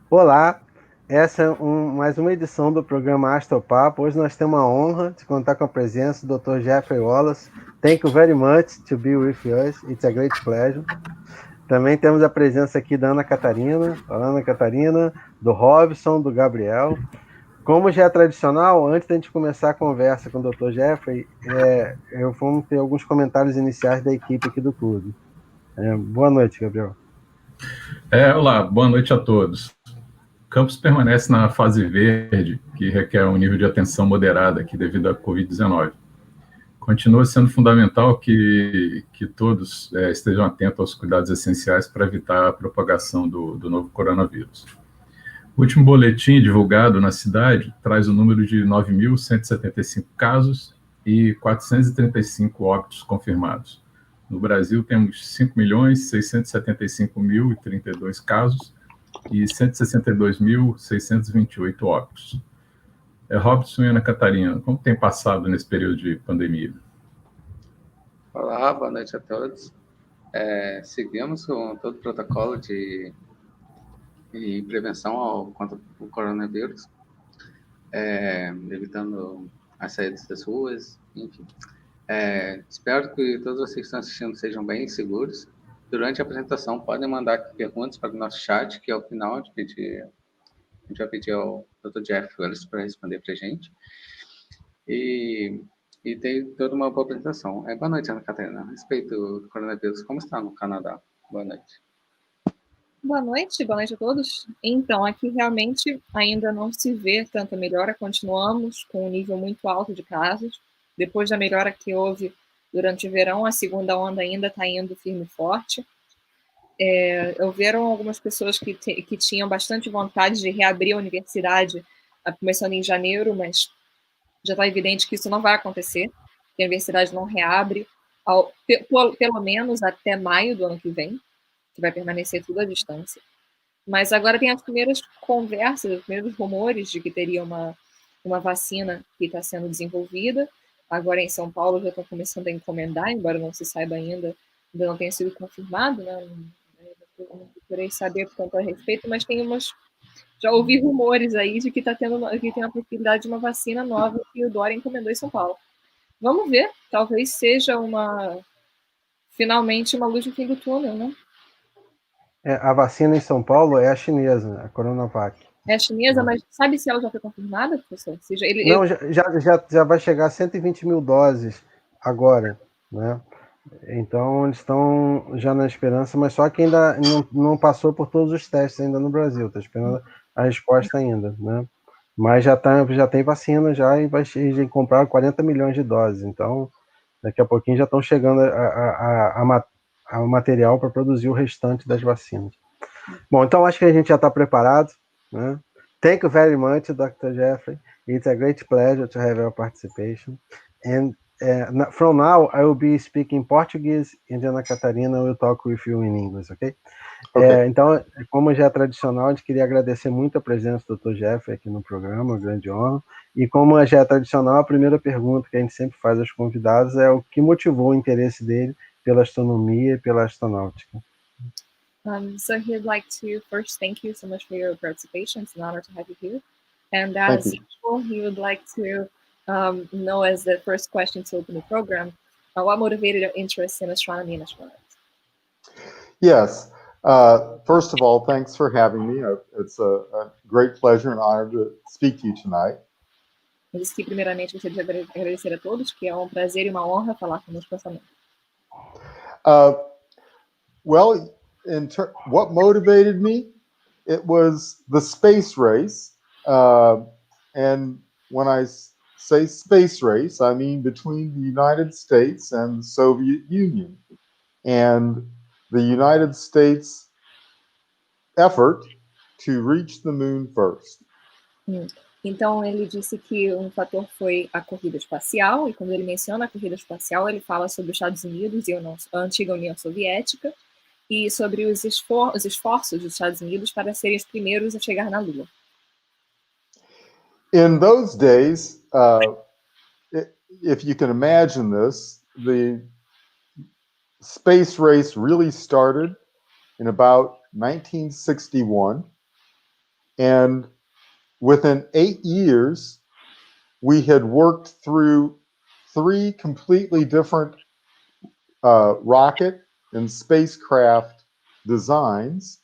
Olá, essa é mais uma edição do programa Astropapo. Hoje nós temos a honra de contar com a presença do Dr. Jeffrey Wallace. Thank you very much to be with us. It's a great pleasure. Também temos a presença aqui da Ana Catarina, do Robson, do Gabriel. Como já é tradicional, antes da gente começar a conversa com o Dr. Jeffrey, vamos ter alguns comentários iniciais da equipe aqui do clube. Boa noite, Gabriel. Olá, boa noite a todos. O campus permanece na fase verde, que requer um nível de atenção moderada aqui devido à Covid-19. Continua sendo fundamental que todos estejam atentos aos cuidados essenciais para evitar a propagação do novo coronavírus. O último boletim divulgado na cidade traz o número de 9.175 casos e 435 óbitos confirmados. No Brasil, temos 5.675.032 casos e 162.628 óbitos. Robson e Ana Catarina, como tem passado nesse período de pandemia? Olá, boa noite a todos. Seguimos com todo o protocolo de prevenção contra o coronavírus, evitando as saídas das ruas, enfim. Espero que todos vocês que estão assistindo sejam bem seguros. Durante a apresentação, podem mandar perguntas para o nosso chat, que ao final a gente vai pedir ao Dr. Jeff Wallace para responder para a gente. E tem toda uma boa apresentação. Boa noite, Ana Catarina. A respeito do coronavírus, como está no Canadá? Boa noite. Boa noite a todos. Então, aqui realmente ainda não se vê tanta melhora, continuamos com um nível muito alto de casos. Depois da melhora que houve durante o verão, a segunda onda ainda está indo firme e forte. Houveram algumas pessoas que tinham bastante vontade de reabrir a universidade, começando em janeiro, mas já está evidente que isso não vai acontecer, que a universidade não reabre, pelo menos até maio do ano que vem, que vai permanecer tudo à distância. Mas agora tem as primeiras conversas, os primeiros rumores de que teria uma vacina que está sendo desenvolvida. Agora em São Paulo já estão começando a encomendar, embora não se saiba ainda não tenha sido confirmado, né? Não procurei saber tanto a respeito, mas já ouvi rumores aí de que que tem a possibilidade de uma vacina nova que o Dória encomendou em São Paulo. Vamos ver, talvez seja finalmente uma luz no fim do túnel, né? A vacina em São Paulo é a chinesa, a Coronavac. É a chinesa, mas sabe se ela já foi confirmada, professor? Não, já vai chegar a 120 mil doses agora, né? Então, eles estão já na esperança, mas só que ainda não passou por todos os testes ainda no Brasil, está esperando a resposta ainda, né? Mas já tem vacina já e vai comprar 40 milhões de doses, então daqui a pouquinho já estão chegando a material para produzir o restante das vacinas. Bom, então acho que a gente já está preparado, né? Thank you very much, Dr. Jeffrey. It's a great pleasure to have your participation. And from now, I will be speaking Portuguese, and Ana Catarina will talk with you in English, ok? Então, como já é tradicional, a gente queria agradecer muito a presença do Dr. Jeffrey aqui no programa, grande honra. E como já é tradicional, a primeira pergunta que a gente sempre faz aos convidados é o que motivou o interesse dele pela astronomia e pela astronáutica. So he'd like to first thank you so much for your participation. It's an honor to have you here. And as usual, he would like to know, as the first question to open the program, what motivated your interest in astronomy and astronauts? Yes. First of all, thanks for having me. It's a great pleasure and honor to speak to you tonight. Eu disse que, primeiramente, gostaria de agradecer a todos, que é um prazer e uma honra falar conosco essa noite. Well, what motivated me? It was the space race. And when I say space race, I mean between the United States and the Soviet Union. And the United States effort to reach the moon first. Então, ele disse que um fator foi a corrida espacial, e quando ele menciona a corrida espacial, ele fala sobre os Estados Unidos e a antiga União Soviética, e sobre os esforços dos Estados Unidos para serem os primeiros a chegar na Lua. In those days, if you can imagine this, the space race really started in about 1961. And within 8 years, we had worked through 3 completely different rocket and spacecraft designs,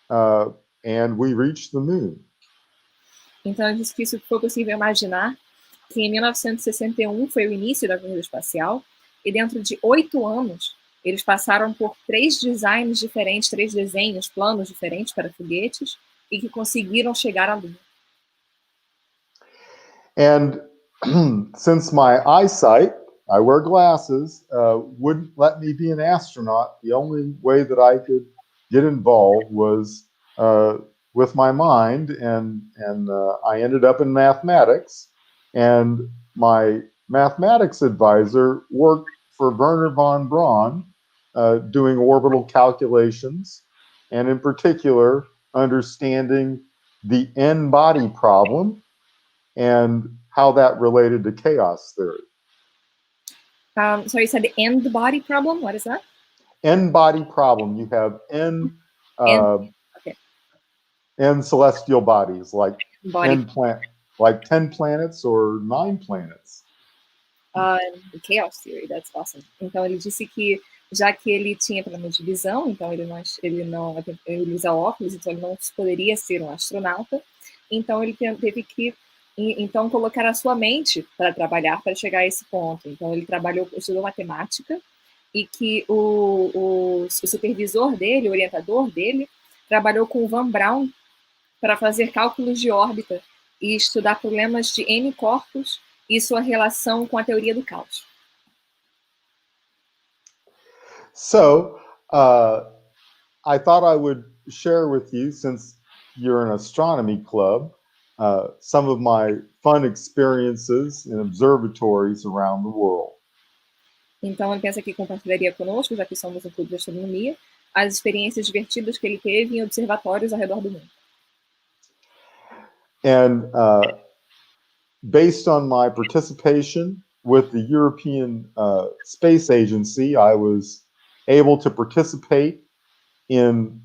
and we reached the moon. Então, ele disse que isso foi possível imaginar que em 1961 foi o início da corrida espacial, e dentro de 8 anos, eles passaram por 3 designs diferentes, 3 desenhos, planos diferentes para foguetes, e que conseguiram chegar à Lua. And since my eyesight, I wear glasses, wouldn't let me be an astronaut, the only way that I could get involved was with my mind, and I ended up in mathematics, and my mathematics advisor worked for Werner von Braun, doing orbital calculations, and in particular, understanding the n-body problem and how that related to chaos theory. So you said the end body problem, what is that? N-body problem, you have n celestial bodies, like 10 planets or 9 planets. Chaos theory, that's awesome. Então ele disse que já que ele tinha problema de visão, então ele usa óculos, então ele não poderia ser um astronauta. Então ele teve que então colocar a sua mente para trabalhar para chegar a esse ponto. Então ele estudou matemática, e que o supervisor dele, o orientador dele, trabalhou com o Van Braun para fazer cálculos de órbita e estudar problemas de N corpos e sua relação com a teoria do caos. So, I thought I would share with you, since you're an astronomy club, some of my fun experiences in observatories around the world. Então ele pensa que compartilharia conosco, já que somos um clube de astronomia, as experiências divertidas que ele teve em observatórios ao redor do mundo. And based on my participation with the European Space Agency, I was able to participate in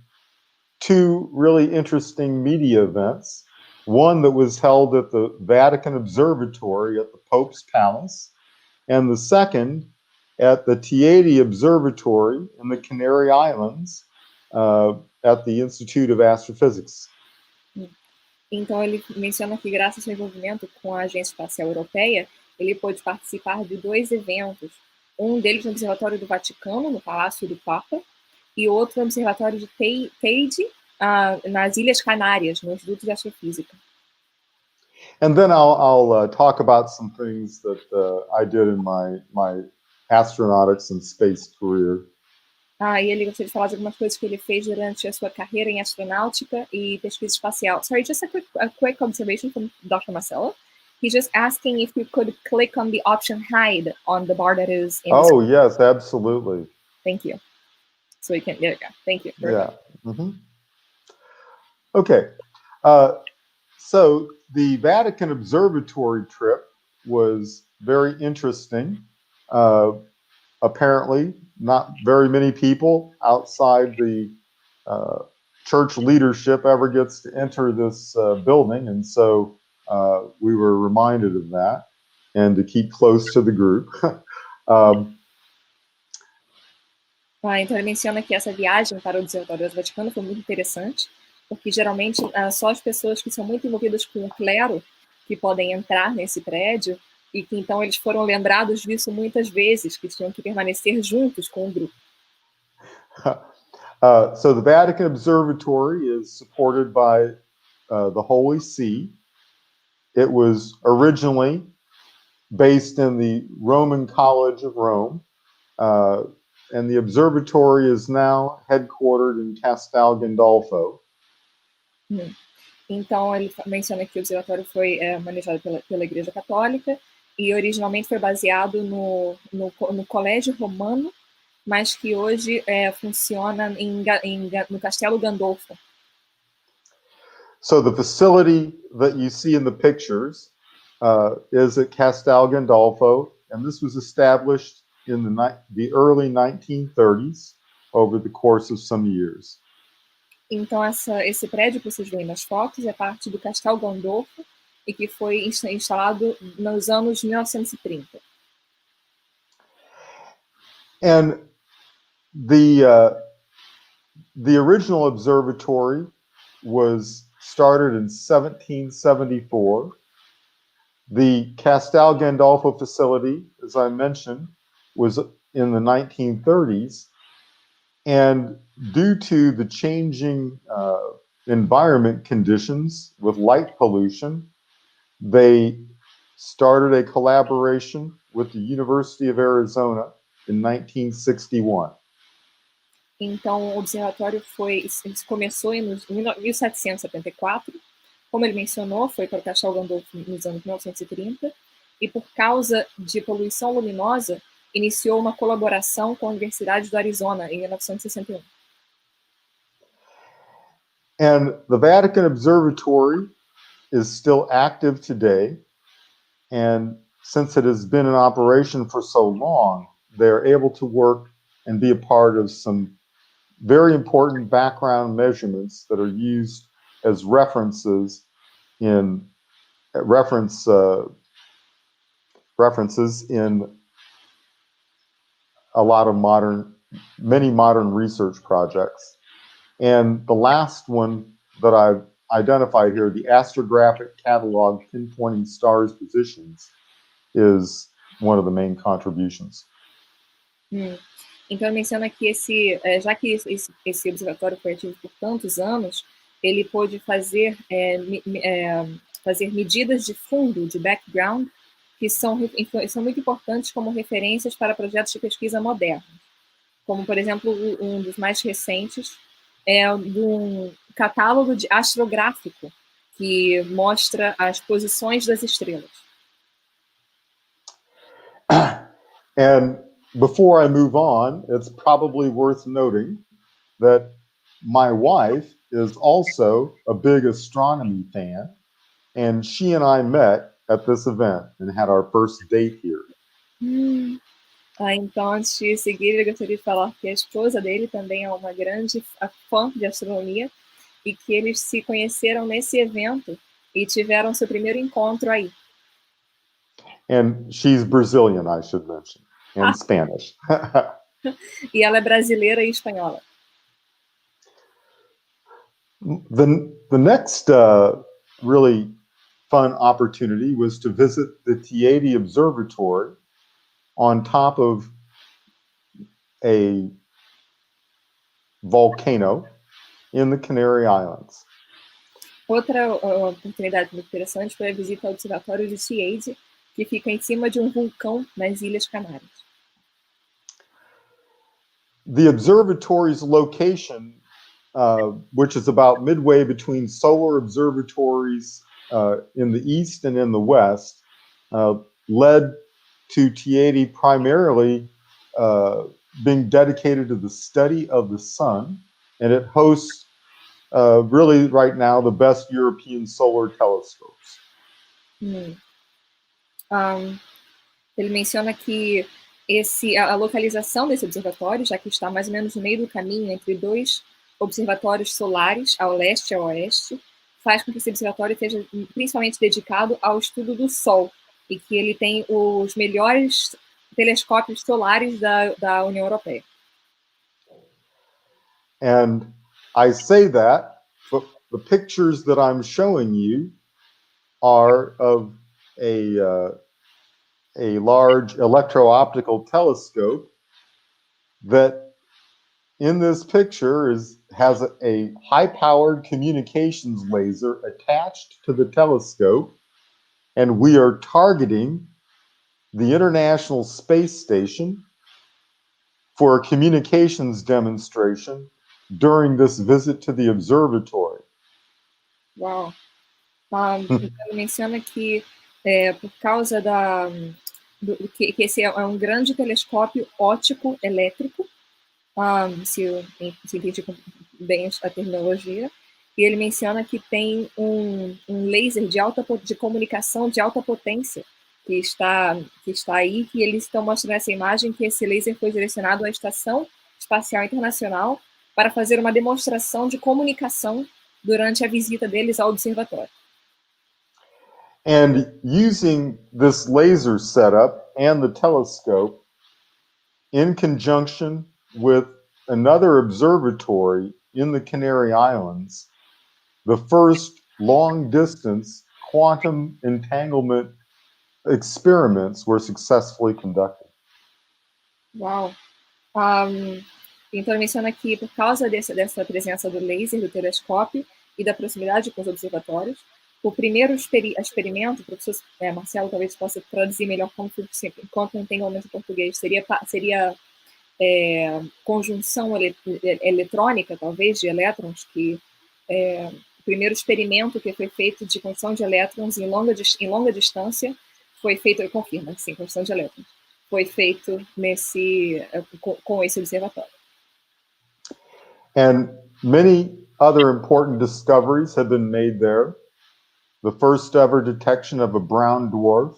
2 really interesting media events. One that was held at the Vatican Observatory at the Pope's Palace, and the second at the Teide Observatory in the Canary Islands at the Institute of Astrophysics. Então ele menciona que, graças ao seu envolvimento com a Agência Espacial Europeia, ele pôde participar de 2 eventos. Um deles no Observatório do Vaticano, no Palácio do Papa, e outro no Observatório de Teide, nas Ilhas Canárias, no Instituto de Astrofísica. And then I'll talk about some things that I did in my astronautics and space career. E ele gostaria de falar de algumas coisas que ele fez durante a sua carreira em astronáutica e pesquisa espacial. Sorry, just a quick observation from Dr. Marcelo. He's just asking if you could click on the option hide on the bar that is in Oh, yes, absolutely. Thank you. So we can, there you go. Thank you. Yeah. Mm-hmm. Okay. So the Vatican Observatory trip was very interesting. Apparently, not very many people outside the church leadership ever gets to enter this building, and so we were reminded of that and to keep close to the group. Então ele menciona que essa viagem para o Observatório do Vaticano foi muito interessante, porque geralmente só as pessoas que são muito envolvidas com o clero que podem entrar nesse prédio, e que então eles foram lembrados disso muitas vezes, que tinham que permanecer juntos com o grupo. So the Vatican Observatory is supported by the Holy See. It was originally based in the Roman College of Rome, and the observatory is now headquartered in Castel Gandolfo. Então ele menciona que o observatório foi manejado pela Igreja Católica e originalmente foi baseado no Colégio Romano, mas que hoje funciona no Castelo Gandolfo. So the facility that you see in the pictures is at Castel Gandolfo, and this was established in the early 1930s over the course of some years. Então, esse prédio que vocês veem nas fotos é parte do Castelo Gandolfo e que foi instalado nos anos 1930. And the original observatory was started in 1774. The Castel Gandolfo facility, as I mentioned, was in the 1930s. And due to the changing environment conditions with light pollution, they started a collaboration with the University of Arizona in 1961. Então, o observatório começou em 1774. Como ele mencionou, foi para o Castelo Gandolfo nos anos 1930. E por causa de poluição luminosa, iniciou uma colaboração com a Universidade do Arizona em 1961. And the Vatican Observatory is still active today. And since it has been in operation for so long, they're able to work and be a part of some very important background measurements that are used as references in references in a lot of many modern research projects. And the last one that I've identified here, the astrographic catalog pinpointing stars positions, is one of the main contributions. Então, menciona que já que esse observatório foi ativo por tantos anos, ele pôde fazer medidas de fundo, de background, que são muito importantes como referências para projetos de pesquisa modernos. Como, por exemplo, um dos mais recentes é um catálogo astrográfico que mostra as posições das estrelas. And before I move on, it's probably worth noting that my wife is also a big astronomy fan, and she and I met at this event and had our first date here. Então, antes de seguir, eu gostaria de falar que a esposa dele também é uma grande fã de astronomia e que eles se conheceram nesse evento e tiveram seu primeiro encontro aí. And she's Brazilian, I should mention, and Spanish. E ela é brasileira e espanhola. The next really fun opportunity was to visit the Tieti Observatory on top of a volcano in the Canary Islands. Outra oportunidade muito interessante foi a visita ao observatório de Tieti, que fica em cima de um vulcão nas Ilhas Canárias. The observatory's location, which is about midway between solar observatories in the east and in the west, led to Tieti primarily being dedicated to the study of the sun, and it hosts really right now the best European solar telescopes. Ele menciona que a localização desse observatório, já que está mais ou menos no meio do caminho entre dois observatórios solares, ao leste e ao oeste, faz com que esse observatório esteja principalmente dedicado ao estudo do Sol, e que ele tem os melhores telescópios solares da União Europeia. And I say that, but the pictures that I'm showing you are of a large electro-optical telescope that in this picture has a high-powered communications laser attached to the telescope, and we are targeting the International Space Station for a communications demonstration during this visit to the observatory. Uau! Ele menciona que por causa que esse é um grande telescópio óptico elétrico, se entende bem a terminologia, e ele menciona que tem um laser de comunicação de alta potência que está aí, que eles estão mostrando essa imagem, que esse laser foi direcionado à Estação Espacial Internacional, para fazer uma demonstração de comunicação durante a visita deles ao observatório. And using this laser setup and the telescope in conjunction with another observatory in the Canary Islands, the first long-distance quantum entanglement experiments were successfully conducted. Uau! Então, ele menciona que, por causa dessa presença do laser, do telescópio e da proximidade com os observatórios, o primeiro experimento, o professor Marcelo talvez possa traduzir melhor quanto entanglement em português, seria conjunção eletrônica, talvez, de elétrons, que o primeiro experimento que foi feito de conjunção de elétrons em longa distância foi feito, eu confirmo, sim, conjunção de elétrons, foi feito com esse observatório. And many other important discoveries have been made there. The first ever detection of a brown dwarf,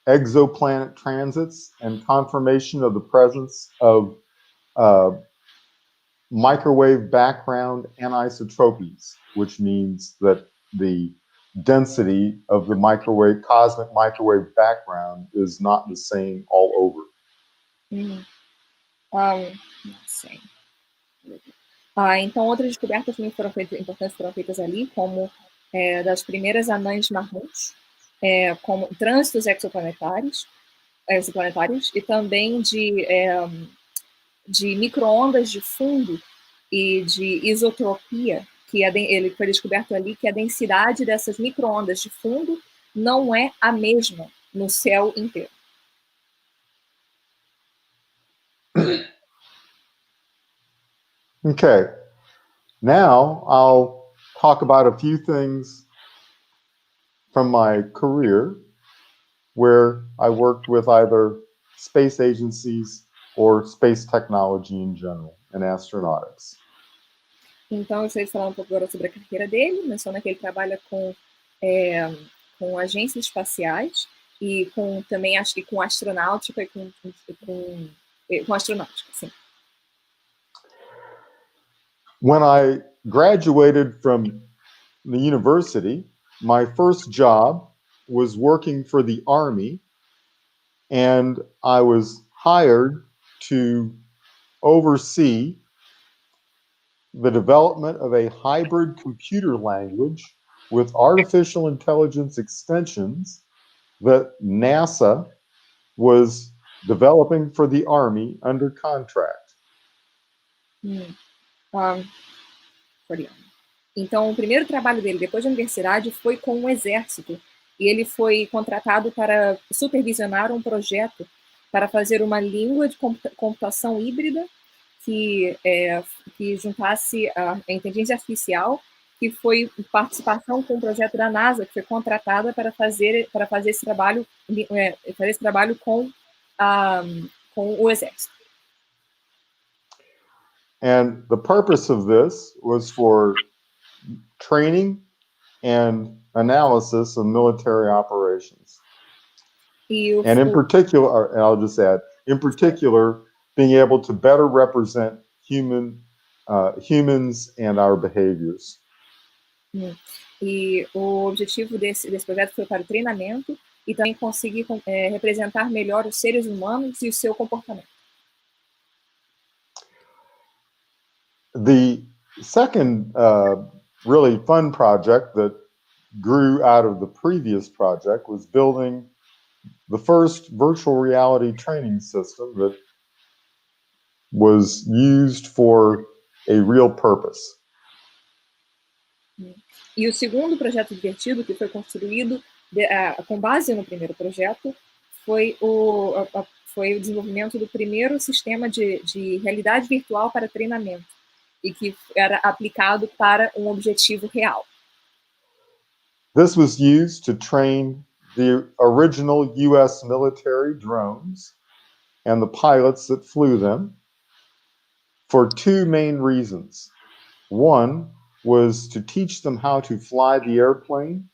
exoplanet transits, and confirmation of the presence of microwave background anisotropies, which means that the density of the cosmic microwave background is not the same all over. Sim. Então, outras descobertas também importantes foram feitas ali, como das primeiras anãs marrons, como trânsitos exoplanetários, e também de micro-ondas de fundo e de isotropia, que ele foi descoberto ali que a densidade dessas micro-ondas de fundo não é a mesma no céu inteiro. Okay, now I'll talk about a few things from my career where I worked with either space agencies or space technology in general and astronautics. Então, eu gostaria de falar um pouco agora sobre a carreira dele. Menciona que ele trabalha com agências espaciais e também acho que com astronáutica e com astronáutica, sim. When I graduated from the university, my first job was working for the Army, and I was hired to oversee the development of a hybrid computer language with artificial intelligence extensions that NASA was developing for the Army under contract. Então, o primeiro trabalho dele depois da universidade foi com o Exército, e ele foi contratado para supervisionar um projeto para fazer uma língua de computação híbrida que juntasse a inteligência artificial, que foi participação com o projeto da NASA, que foi contratada para fazer esse trabalho, com o Exército. And the purpose of this was for training and analysis of military operations. And in particular, and I'll just add, in particular, being able to better represent humans and our behaviors. E o objetivo desse projeto foi para o treinamento e também conseguir representar melhor os seres humanos e o seu comportamento. The second really fun project that grew out of the previous project was building the first virtual reality training system that was used for a real purpose. E o segundo projeto divertido que foi construído com base no primeiro projeto foi o desenvolvimento do primeiro sistema de realidade virtual para treinamento e que era aplicado para um objetivo real. This was used to train the original U.S. military drones and the pilots that flew them for two main reasons. One was to teach them how to fly the airplane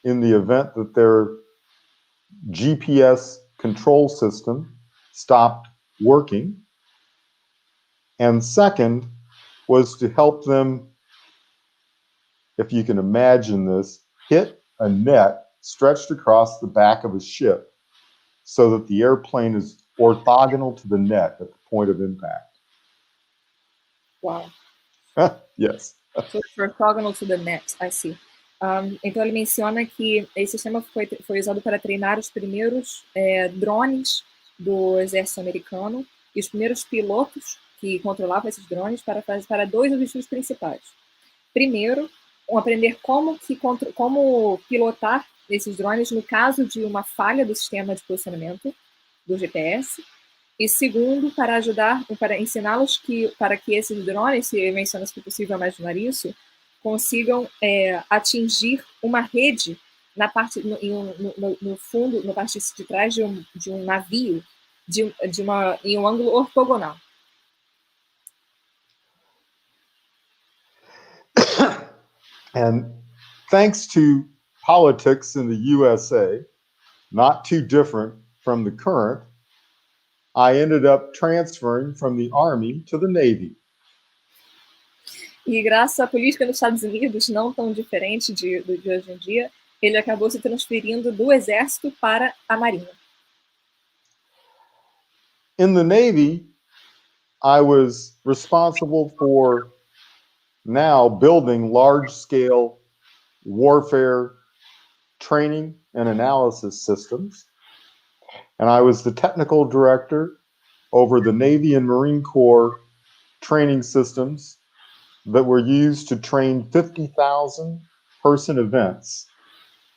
in the event that their GPS control system stopped working. And second, was to help them, if you can imagine this, hit a net stretched across the back of a ship so that the airplane is orthogonal to the net at the point of impact. Wow. Yes. So it's orthogonal to the net, I see. Então ele menciona que esse sistema foi usado para treinar os primeiros drones do exército americano e os primeiros pilotos que controlavam esses drones para dois objetivos principais. Primeiro, aprender como pilotar esses drones no caso de uma falha do sistema de posicionamento do GPS. E segundo, para ensiná-los para que esses drones, se menciona se possível imaginar isso, consigam atingir uma rede na parte no fundo, na parte de trás de um navio em um ângulo ortogonal. And thanks to politics in the USA, not too different from the current, I ended up transferring from the Army to the Navy. E graças à política nos Estados Unidos, não tão diferente de hoje em dia, ele acabou se transferindo do Exército para a Marinha. In the Navy, I was responsible for now building large-scale warfare training and analysis systems. And I was the technical director over the Navy and Marine Corps training systems that were used to train 50,000 person events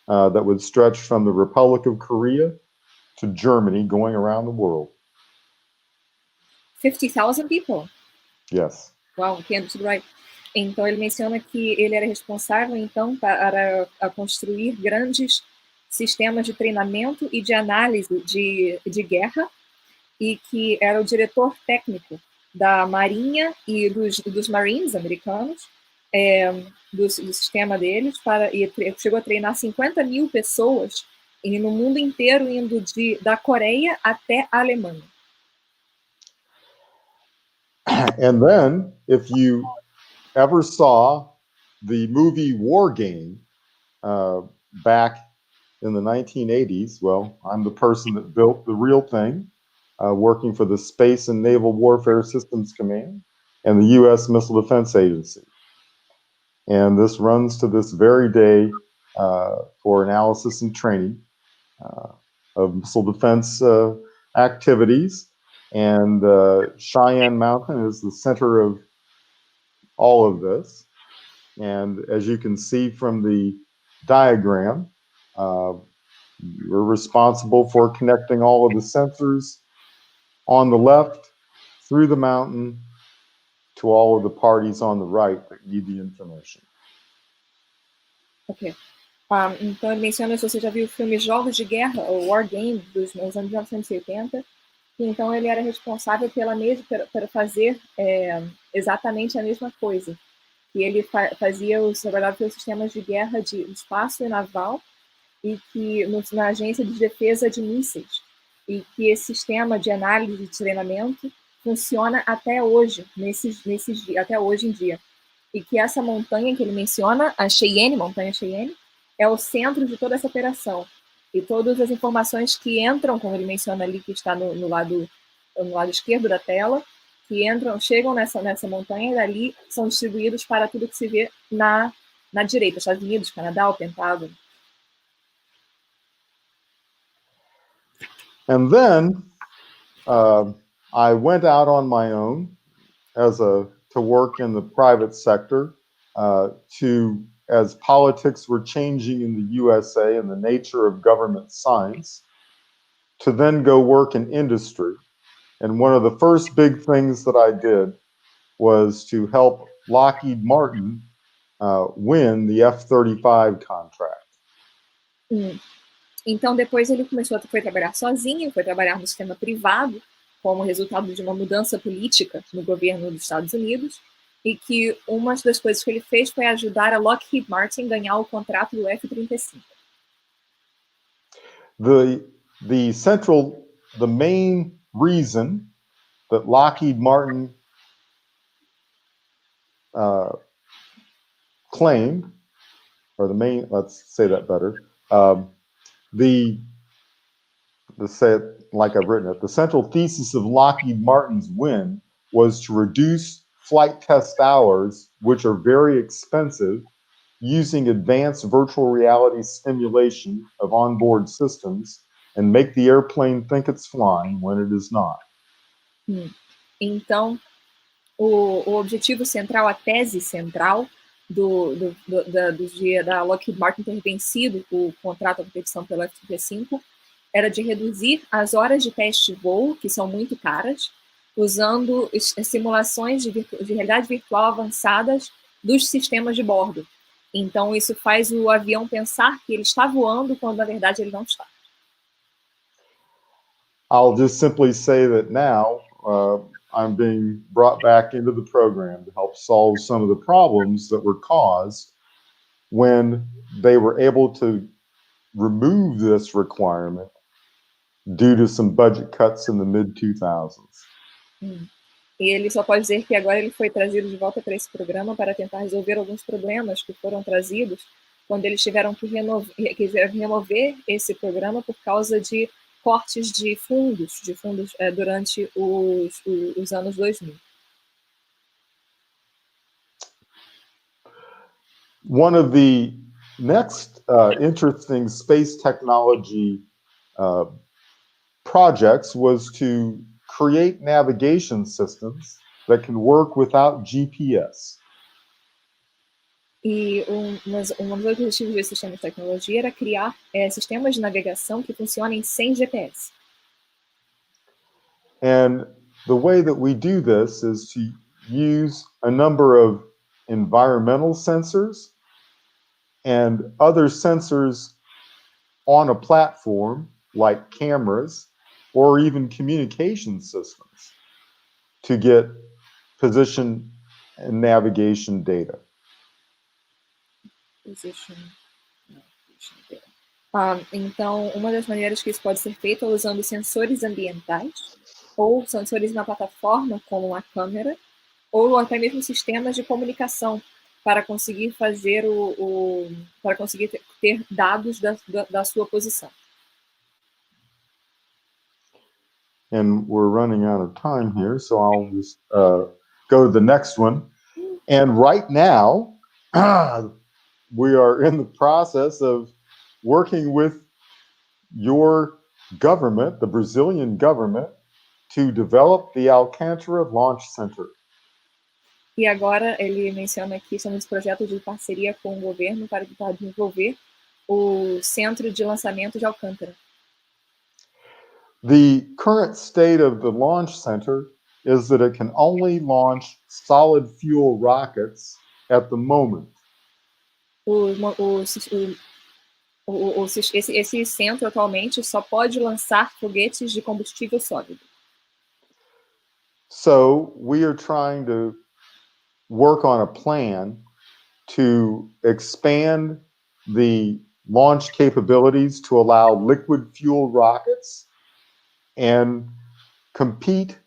that would stretch from the Republic of Korea to Germany, going around the world. 50,000 people? Yes. Wow, okay, understood right. Então ele menciona que ele era responsável então para construir grandes sistemas de treinamento e de análise de guerra e que era o diretor técnico da Marinha e dos Marines americanos, do sistema deles, e chegou a treinar 50 mil pessoas e no mundo inteiro, indo da Coreia até a Alemanha. And then, if you ever saw the movie War Game back in the 1980s, well, I'm the person that built the real thing, working for the Space and Naval Warfare Systems Command and the U.S. Missile Defense Agency. And this runs to this very day for analysis and training of missile defense activities. And Cheyenne Mountain is the center of all of this. And as you can see from the diagram, we're responsible for connecting all of the sensors on the left through the mountain to all of the parties on the right that need the information. Ok. Então ele menciona, se você já viu o filme Jogos de Guerra, ou War Game, dos anos 1980, então ele era responsável para fazer exatamente a mesma coisa. E ele trabalhava pelos sistemas de guerra de espaço e naval, e que na agência de defesa de mísseis, e que esse sistema de análise e treinamento funciona até hoje, até hoje em dia. E que essa montanha que ele menciona, a Cheyenne, montanha Cheyenne, é o centro de toda essa operação. E todas as informações que entram, como ele menciona ali, que está no lado esquerdo da tela, que chegam nessa montanha e dali são distribuídos para tudo que se vê na direita, Estados Unidos, Canadá, o Pentágono. And then I went out on my own to work in the private sector as politics were changing in the USA and the nature of government science, to then go work in industry. And one of the first big things that I did was to help Lockheed Martin win the F-35 contract. Então, depois ele foi trabalhar sozinho, foi trabalhar no sistema privado, como resultado de uma mudança política no governo dos Estados Unidos, e que uma das coisas que ele fez foi ajudar a Lockheed Martin a ganhar o contrato do F-35. The main reason that Lockheed Martin claimed, or the main, let's say that better, to say it like I've written it, the central thesis of Lockheed Martin's win was to reduce flight test hours, which are very expensive, using advanced virtual reality simulation of onboard systems and make the airplane think it's flying when it is not. Então, o objetivo central, a tese central da Lockheed Martin ter vencido o contrato de competição pelo F-35 era de reduzir as horas de teste de voo, que são muito caras, usando simulações de realidade virtual avançadas dos sistemas de bordo. Então, isso faz o avião pensar que ele está voando, quando, na verdade, ele não está. I'll just simply say that now I'm being brought back into the program to help solve some of the problems that were caused when they were able to remove this requirement due to some budget cuts in the mid-2000s. E ele só pode dizer que agora ele foi trazido de volta para esse programa para tentar resolver alguns problemas que foram trazidos quando eles tiveram que remover esse programa por causa de cortes de fundos durante os anos 2000. One of the next interesting space technology projects was to create navigation systems that can work without GPS. E um dos objetivos desse sistema de tecnologia era criar sistemas de navegação que funcionem sem GPS. And the way that we do this is to use a number of environmental sensors and other sensors on a platform, like cameras or even communication systems, to get position and navigation data. Então, uma das maneiras que isso pode ser feito é usando sensores ambientais ou sensores na plataforma, como uma câmera, ou até mesmo sistemas de comunicação para conseguir fazer para conseguir ter dados da sua posição. And we're running out of time here, so I'll just go to the next one. And right now, we are in the process of working with your government, the Brazilian government, to develop the Alcântara Launch Center. E agora ele menciona que estamos em projeto de parceria com o governo para tentar desenvolver o centro de lançamento de Alcântara. The current state of the launch center is that it can only launch solid fuel rockets at the moment. Esse centro atualmente só pode lançar foguetes de combustível sólido. So we are trying to work on a plan to expand the launch capabilities to allow liquid fuel rockets and compete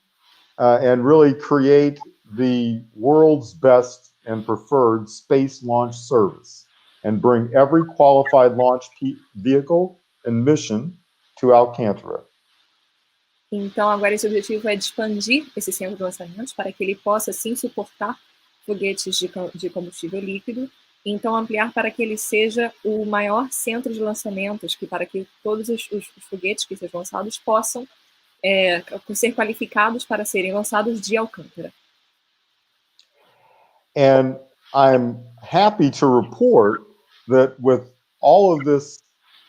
and really create the world's best and preferred space launch service and bring every qualified launch vehicle and mission to Alcântara. Então, agora esse objetivo é de expandir esse centro de lançamentos para que ele possa, sim, suportar foguetes de combustível líquido, e então ampliar para que ele seja o maior centro de lançamentos, para que todos os foguetes que sejam lançados possam ser qualificados para serem lançados de Alcântara. And I'm happy to report that with all of this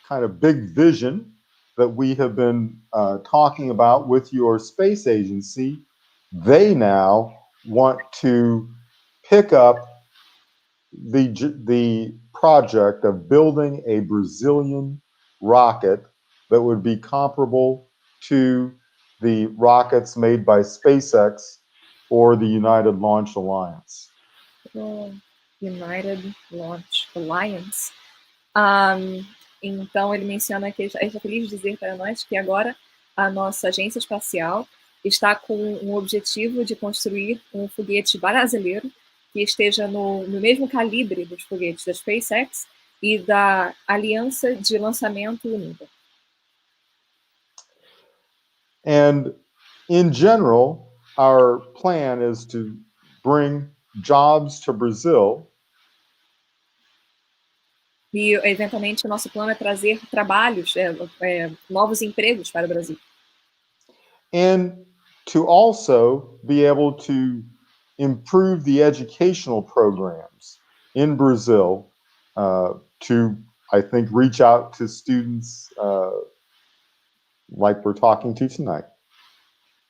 kind of big vision that we have been talking about with your space agency, they now want to pick up the project of building a Brazilian rocket that would be comparable to the rockets made by SpaceX or the United Launch Alliance. United Launch Alliance. Então, ele menciona que ele está feliz de dizer para nós que agora a nossa agência espacial está com um objetivo de construir um foguete brasileiro que esteja no mesmo calibre dos foguetes da SpaceX e da Aliança de Lançamento Unida. And in general, our plan is to bring jobs to Brazil. E, eventualmente, o nosso plano é trazer trabalhos, novos empregos para o Brasil. And to also be able to improve the educational programs in Brazil to, I think, reach out to students like we're talking to tonight.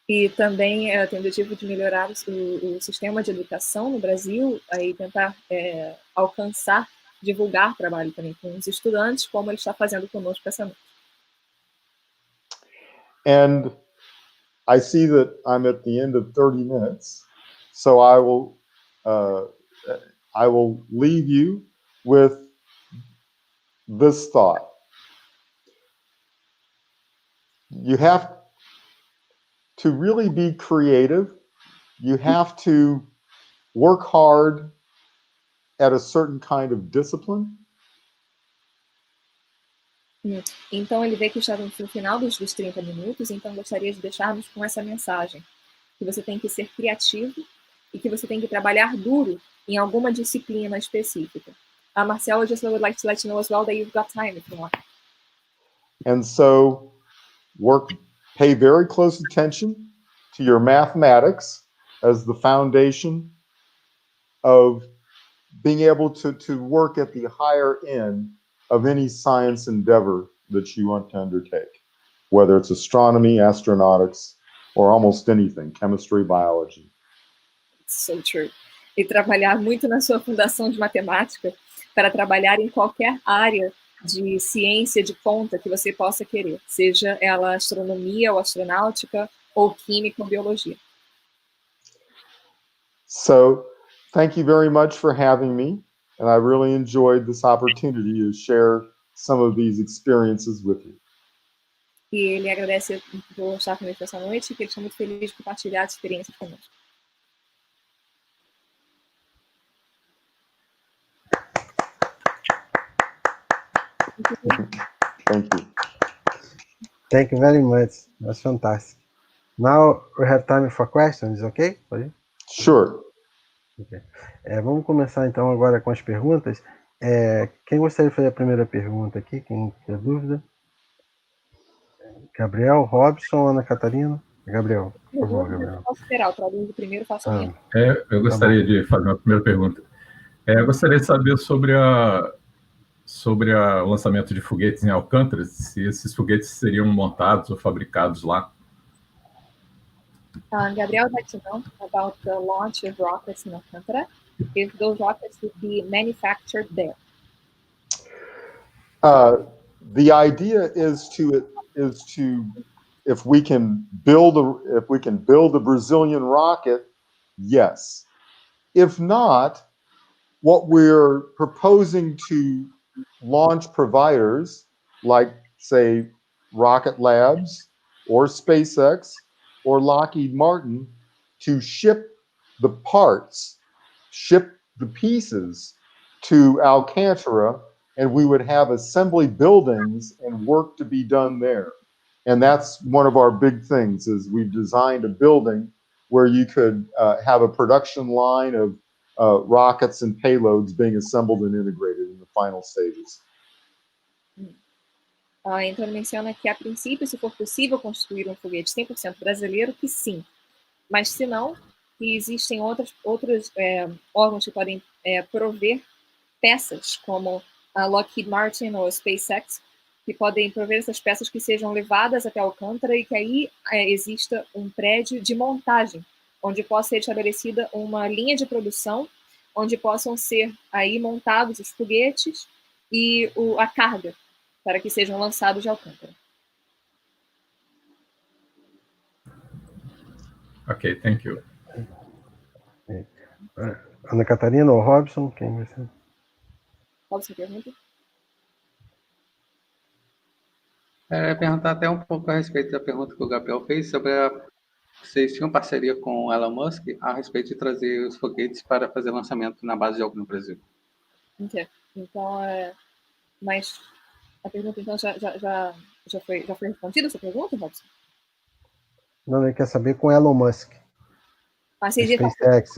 E também tem o objetivo de melhorar o sistema de educação no Brasil e tentar alcançar, divulgar trabalho também com os estudantes, como ele está fazendo conosco essa noite. And I see that I'm at the end of 30 minutes, so I will leave you with this thought. You have to really be creative. You have to work hard at a certain kind of discipline. Então, ele vê que está no final dos 30 minutos, então gostaria de deixarmos com essa mensagem, que você tem que ser criativo e que você tem que trabalhar duro em alguma disciplina específica. Marcelo, just would like to let you know as well that you've got time if you want. And so, pay very close attention to your mathematics as the foundation of being able to work at the higher end of any science endeavor that you want to undertake, whether it's astronomy, astronautics, or almost anything, chemistry, biology. So true. E trabalhar muito na sua fundação de matemática para trabalhar em qualquer área de ciência de ponta que você possa querer, seja ela astronomia ou astronáutica, ou química ou biologia. So, thank you very much for having me, and I really enjoyed this opportunity to share some of these experiences with you. E ele agradece por estar conosco essa noite, que ele está muito feliz de compartilhar as experiências conosco. Thank you. Thank you very much. That's fantastic. Now we have time for questions, okay? Sure. Okay. Vamos começar então agora com as perguntas. Quem gostaria de fazer a primeira pergunta aqui? Quem tem dúvida? Gabriel, Robson ou Ana Catarina? Gabriel, por favor, Gabriel. Eu posso esperar, o tradutor primeiro faço a minha. Eu gostaria de fazer uma primeira pergunta. Eu gostaria de saber sobre o lançamento de foguetes em Alcântara, se esses foguetes seriam montados ou fabricados lá. Gabriel would like to know about the launch of rockets in Alcântara, if those rockets would be manufactured there. The idea is to if we can build a Brazilian rocket, yes. If not, what we're proposing to launch providers like, say, Rocket Labs or SpaceX or Lockheed Martin to ship the parts, ship the pieces to Alcântara, and we would have assembly buildings and work to be done there. And that's one of our big things, is we've designed a building where you could have a production line of rockets and payloads being assembled and integrated in the final stages. Então ele menciona que, a princípio, se for possível construir um foguete 100% brasileiro, que sim. Mas, se não, que existem outros órgãos que podem prover peças, como a Lockheed Martin ou a SpaceX, que podem prover essas peças que sejam levadas até Alcântara e que aí exista um prédio de montagem, onde possa ser estabelecida uma linha de produção, onde possam ser aí montados os foguetes e a carga, para que sejam lançados de Alcântara. Ok, thank you. Ana Catarina ou Robson, quem vai ser? Qual a sua pergunta? Perguntar até um pouco a respeito da pergunta que o Gabriel fez sobre vocês tinham parceria com o Elon Musk a respeito de trazer os foguetes para fazer lançamento na base de algo no Brasil. Ok. Então, mas a pergunta, então, já foi respondida essa pergunta, Robson? Não, ele quer saber com Elon Musk. SpaceX.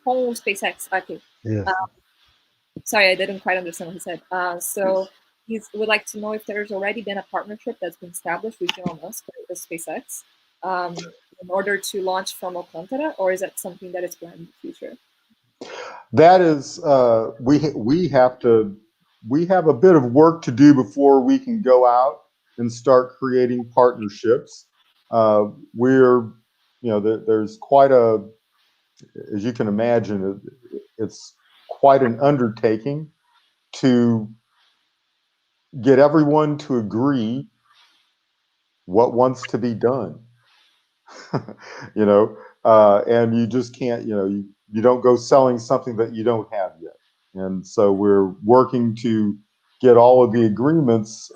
Com o SpaceX, ok. Yes. Sorry, I didn't quite understand what he said. So he would like to know if there's already been a partnership that's been established with Elon Musk with SpaceX in order to launch from Alcantara, or is that something that is planned in the future? That is, we have a bit of work to do before we can go out and start creating partnerships. There's quite as you can imagine, it's quite an undertaking to get everyone to agree what wants to be done. And you just can't, you don't go selling something that you don't have yet. And so we're working to get all of the agreements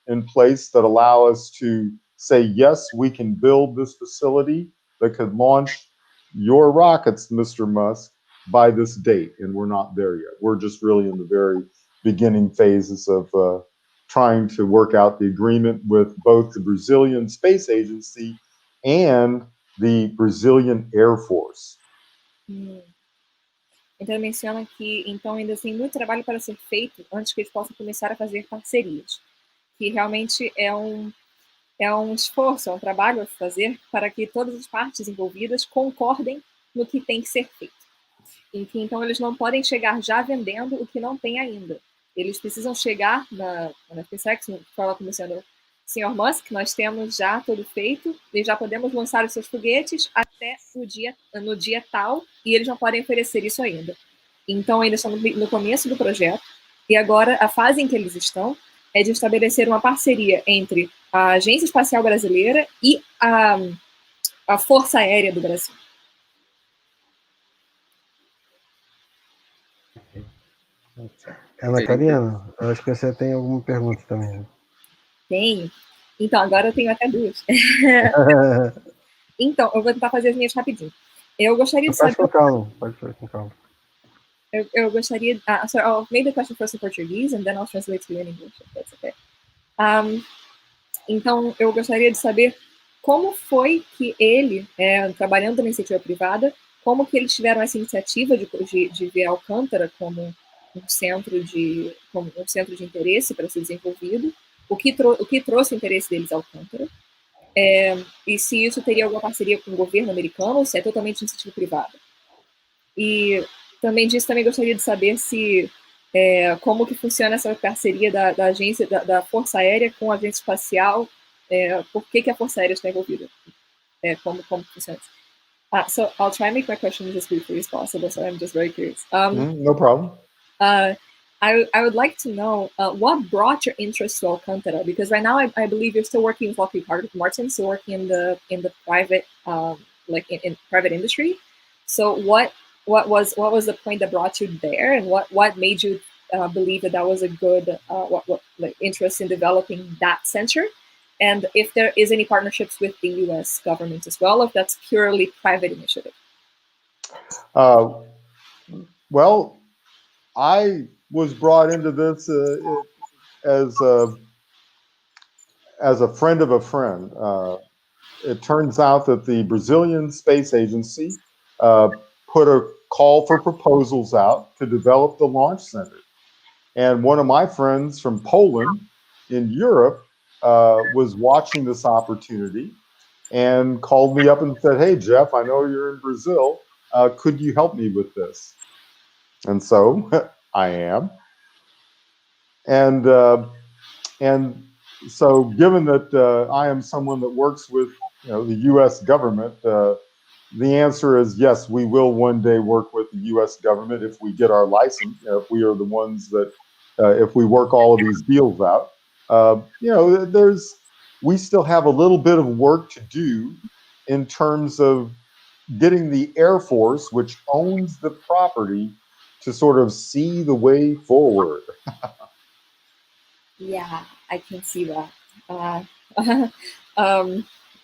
in place that allow us to say, yes, we can build this facility that could launch your rockets, Mr. Musk, by this date. And we're not there yet. We're just really in the very beginning phases of trying to work out the agreement with both the Brazilian Space Agency and the Brazilian Air Force. Então, ele menciona que então ainda tem muito trabalho para ser feito antes que eles possam começar a fazer parcerias. Que realmente é um esforço, é um trabalho a fazer para que todas as partes envolvidas concordem no que tem que ser feito. E que, então, eles não podem chegar já vendendo o que não tem ainda. Eles precisam chegar na SpaceX, fala começando, Sr. Musk, nós temos já tudo feito e já podemos lançar os seus foguetes até no dia tal, e eles não podem oferecer isso ainda. Então, eles estão no começo do projeto, e agora a fase em que eles estão é de estabelecer uma parceria entre a Agência Espacial Brasileira e a Força Aérea do Brasil. Ana Karina, eu acho que você tem alguma pergunta também. Tenho. Então, agora eu tenho até duas. Então, eu vou tentar fazer as minhas rapidinho. Eu gostaria de saber... Pode fazer com calma. Eu gostaria... sorry, I'll make the question first in Portuguese and then I'll translate to you in English, if that's okay. Então, eu gostaria de saber como foi que ele, trabalhando na iniciativa privada, como que eles tiveram essa iniciativa de ver Alcântara como um centro de interesse para ser desenvolvido, o que trouxe o interesse deles a Alcântara, e se isso teria alguma parceria com o governo americano ou se é totalmente iniciativa privada. E também gostaria de saber se como que funciona essa parceria da agência, da Força Aérea com a agência espacial, por que a Força Aérea está envolvida, como funciona isso. So I'll try and make my questions as briefly as possible, so I'm just very curious. No problem. I would like to know what brought your interest to Alcântara, because right now I believe you're still working with Lockheed Martin, still working in the private in private industry. So what was the point that brought you there, and what made you believe that was a good interest in developing that center, and if there is any partnerships with the U.S. government as well, if that's purely private initiative? Well, I was brought into this as a friend of a friend. It turns out that the Brazilian Space Agency put a call for proposals out to develop the launch center. And one of my friends from Poland in Europe was watching this opportunity and called me up and said, "Hey, Jeff, I know you're in Brazil. Could you help me with this?" And so I am. And so given that I am someone that works with the U.S. government, the answer is yes, we will one day work with the U.S. government if we get our license, if we are the ones that, if we work all of these deals out. We still have a little bit of work to do in terms of getting the Air Force, which owns the property, to sort of see the way forward. Yeah, I can see that.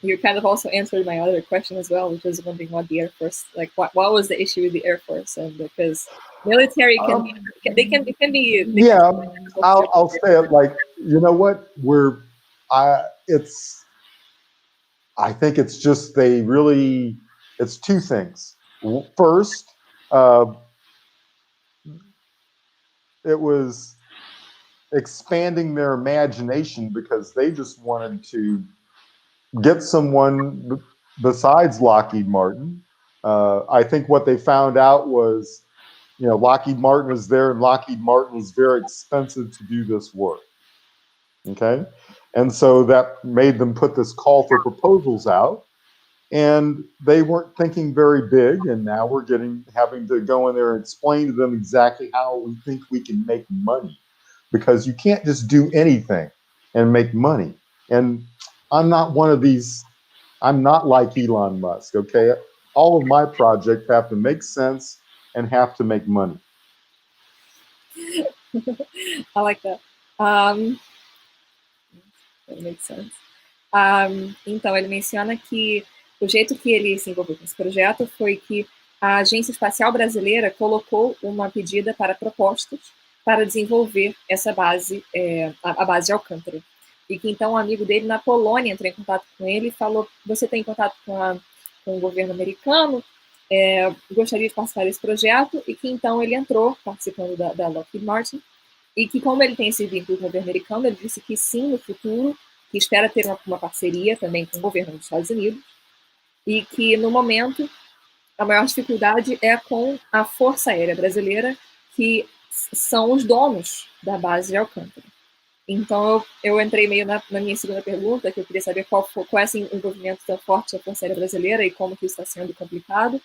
you kind of also answered my other question as well, which was wondering what the Air Force, like what was the issue with the Air Force, and because military can be yeah, I'll say it like, you know what, I think it's just it's two things. First, it was expanding their imagination because they just wanted to get someone besides Lockheed Martin. I think what they found out was, Lockheed Martin was there, and Lockheed Martin was very expensive to do this work. Okay? And so that made them put this call for proposals out, and they weren't thinking very big, and now we're having to go in there and explain to them exactly how we think we can make money, because you can't just do anything and make money. And I'm not one of these, I'm not like Elon Musk, okay? All of my projects have to make sense and have to make money. I like that. That makes sense. Então, ele menciona que o jeito que ele se envolveu com esse projeto foi que a Agência Espacial Brasileira colocou uma pedida para propostas para desenvolver essa base, a base de Alcântara. E que então um amigo dele na Polônia entrou em contato com ele e falou: você tem contato com o governo americano, gostaria de participar desse projeto, e que então ele entrou participando da Lockheed Martin, e que como ele tem esse vínculo com o governo americano, ele disse que sim, no futuro, que espera ter uma parceria também com o governo dos Estados Unidos, e que no momento a maior dificuldade é com a Força Aérea Brasileira, que são os donos da base de Alcântara. Então eu entrei meio na minha segunda pergunta, que eu queria saber qual é esse envolvimento tão forte da Força Aérea Brasileira e como que isso está sendo complicado.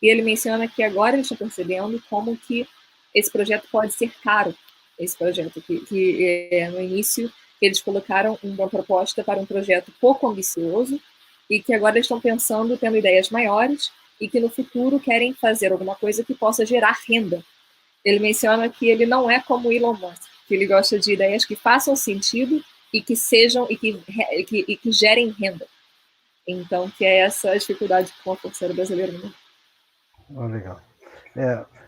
E ele menciona que agora eles estão percebendo como que esse projeto pode ser caro. Esse projeto que no início eles colocaram uma proposta para um projeto pouco ambicioso e que agora eles estão pensando, tendo ideias maiores, e que no futuro querem fazer alguma coisa que possa gerar renda. Ele menciona que ele não é como Elon Musk, que ele gosta de ideias que façam sentido e que sejam e que gerem renda. Então, que é essa a dificuldade com a Força Aérea Brasileira. Né? Legal.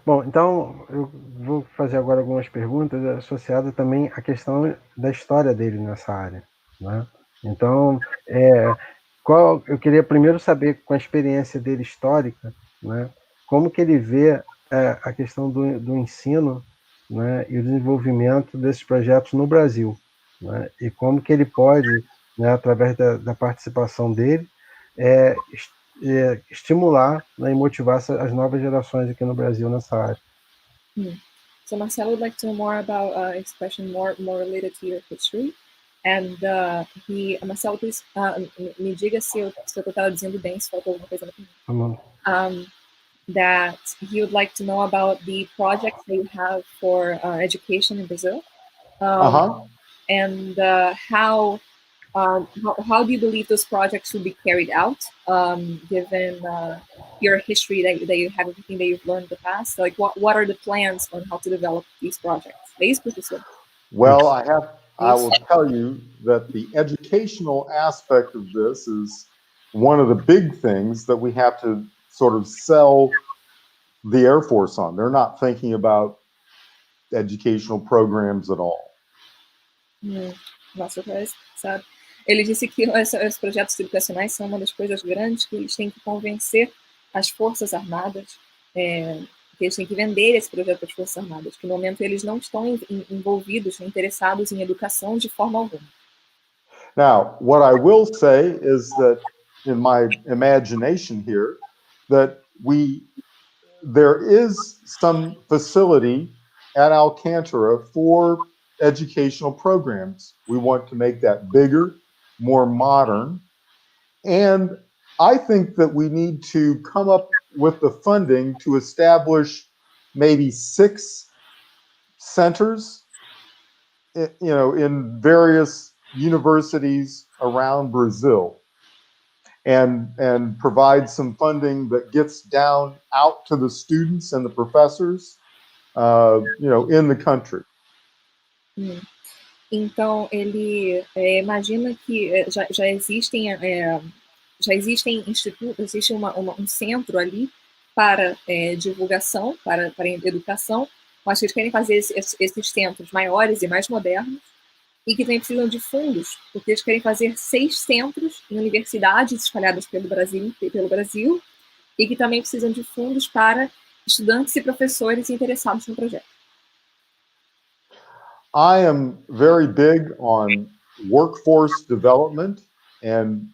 Bom, então eu vou fazer agora algumas perguntas associadas também à questão da história dele nessa área, né? Então, eu queria primeiro saber, com a experiência dele histórica, né, como que ele vê a questão do ensino, né, e o desenvolvimento desses projetos no Brasil, né, e como que ele pode, né, através da participação dele, estimular, né, e motivar as novas gerações aqui no Brasil nessa área. So Marcelo would like to know more about a question more related to your history. And Marcelo, please, me diga se eu estava dizendo bem, se faltou alguma coisa no that he would like to know about the projects that you have for education in Brazil. And how do you believe those projects will be carried out, given your history that you have, everything that you've learned in the past? Like, what are the plans on how to develop these projects? Please, Professor. Well, I will tell you that the educational aspect of this is one of the big things that we have to sort of sell the Air Force on. They're not thinking about educational programs at all. Not surprised, sabe? Ele disse que os projetos educacionais são uma das coisas grandes que eles têm que convencer as Forças Armadas, que eles têm que vender esse projeto para as Forças Armadas, que no momento eles não estão envolvidos, interessados em educação de forma alguma. Now, what I will say is that in my imagination here, that there is some facility at Alcântara for educational programs. We want to make that bigger, more modern, and I think that we need to come up with the funding to establish maybe 6 centers, in various universities around Brazil, and provide some funding that gets down out to the students and the professors, in the country. Então, ele imagina que já existem já existem institutos, existe um centro ali para divulgação, para educação, mas eles querem fazer esses centros maiores e mais modernos, e que também precisam de fundos, porque eles querem fazer 6 centros em universidades espalhadas pelo Brasil, e que também precisam de fundos para estudantes e professores interessados no projeto. I am very big on workforce development and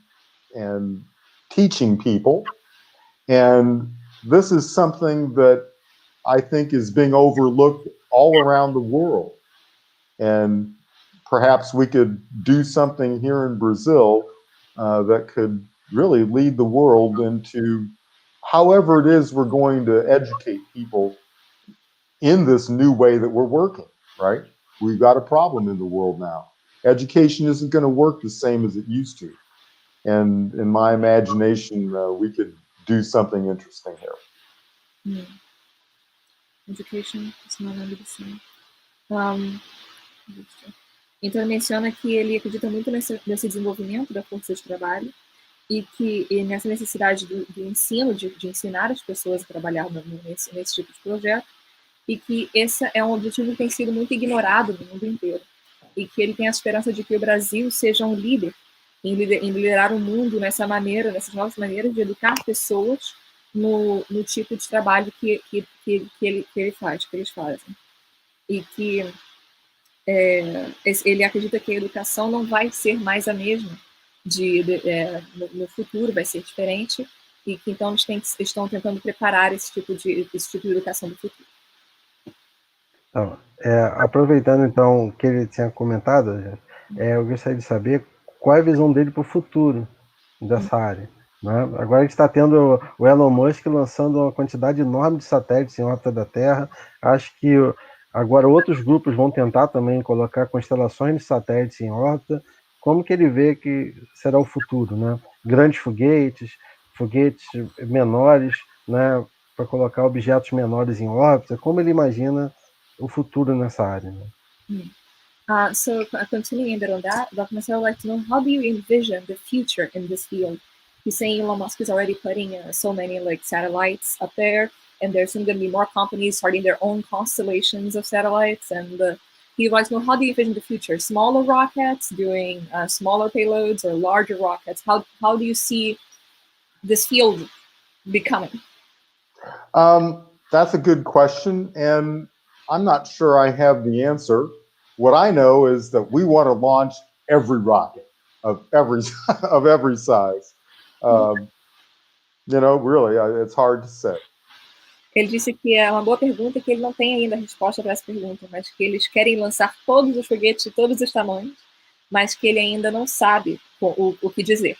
teaching people, and this is something that I think is being overlooked all around the world. And perhaps we could do something here in Brazil that could really lead the world into however it is we're going to educate people in this new way that we're working, right? We've got a problem in the world now. Education isn't going to work the same as it used to. And in my imagination, we could do something interesting here. Education is not going to be the same. Então, ele menciona que ele acredita muito nesse desenvolvimento da força de trabalho e nessa necessidade do ensino, de ensinar as pessoas a trabalhar nesse tipo de projeto, e que esse é um objetivo que tem sido muito ignorado no mundo inteiro, e que ele tem a esperança de que o Brasil seja um líder em liderar o mundo nessas novas maneiras de educar pessoas no tipo de trabalho que eles fazem. E que ele acredita que a educação não vai ser mais a mesma no futuro, vai ser diferente, e que então eles estão tentando preparar esse tipo de educação do futuro. Então, aproveitando então o que ele tinha comentado, eu gostaria de saber qual é a visão dele para o futuro dessa área. Né? Agora a gente está tendo o Elon Musk lançando uma quantidade enorme de satélites em órbita da Terra. Acho que agora outros grupos vão tentar também colocar constelações de satélites em órbita. Como que ele vê que será o futuro? Né? Grandes foguetes menores, né? Para colocar objetos menores em órbita. Como ele imagina o futuro nessa área? Né? So continuing a bit on that, Dr. Marcelo would like to know, how do you envision the future in this field? He's saying Elon Musk is already putting so many satellites up there, and there's going to be more companies starting their own constellations of satellites, and he wants to know, how do you envision the future? Smaller rockets doing smaller payloads, or larger rockets? How do you see this field becoming? That's a good question, and I'm not sure I have the answer. What I know is that we want to launch every rocket of every size. Really, it's hard to say. Ele disse que é uma boa pergunta, que ele não tem ainda a resposta para essa pergunta, mas que eles querem lançar todos os foguetes de todos os tamanhos, mas que ele ainda não sabe o que dizer.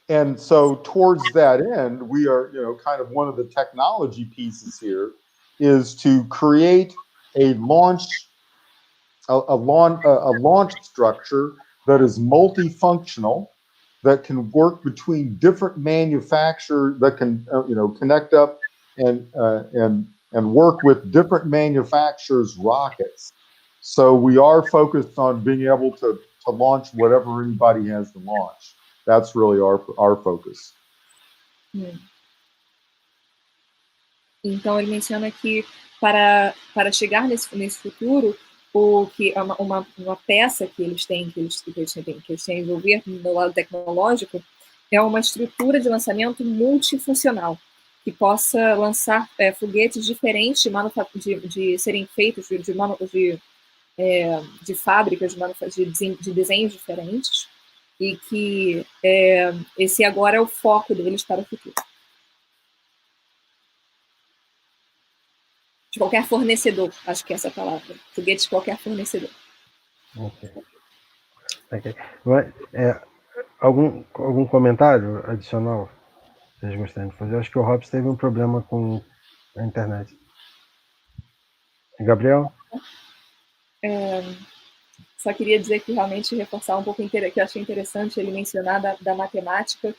And so towards that end, we are, kind of one of the technology pieces here is to create a launch structure that is multifunctional, that can work between different manufacturers, that can connect up and work with different manufacturers' rockets. So we are focused on being able to launch whatever anybody has to launch. That's really our focus. Então ele menciona que para chegar nesse futuro, uma peça que eles têm que desenvolver no lado tecnológico é uma estrutura de lançamento multifuncional, que possa lançar foguetes diferentes de serem feitos de fábricas, de desenhos diferentes, e que esse agora é o foco deles para o futuro. De qualquer fornecedor, acho que é essa a palavra. Foguete de qualquer fornecedor. Okay. Algum comentário adicional que vocês gostariam de fazer? Eu acho que o Robson teve um problema com a internet. Gabriel? Só queria dizer que realmente reforçar um pouco, que eu achei interessante ele mencionar da matemática,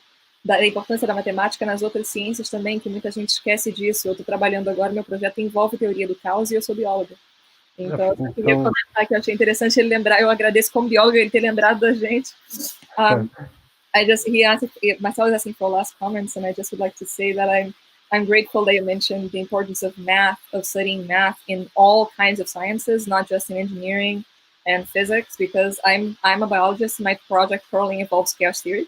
da importância da matemática nas outras ciências também, que muita gente esquece disso. Eu estou trabalhando agora, meu projeto envolve teoria do caos e eu sou bióloga. Então, eu queria comentar que eu achei interessante ele lembrar, eu agradeço como bióloga ele ter lembrado da gente. he asked if Marcel was asking for last comments, and I just would like to say that I'm grateful that you mentioned the importance of math, of studying math in all kinds of sciences, not just in engineering and physics, because I'm a biologist. My project currently involves chaos theory.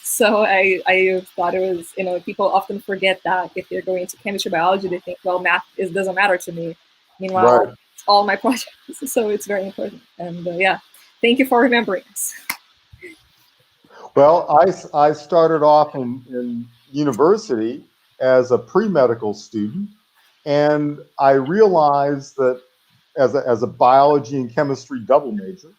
So I thought it was, people often forget that if they're going to chemistry, biology, they think, well, math doesn't matter to me. Meanwhile, Right. it's all my projects, so it's very important. And yeah, thank you for remembering us. Well, I started off in university as a pre-medical student, and I realized that as a biology and chemistry double major,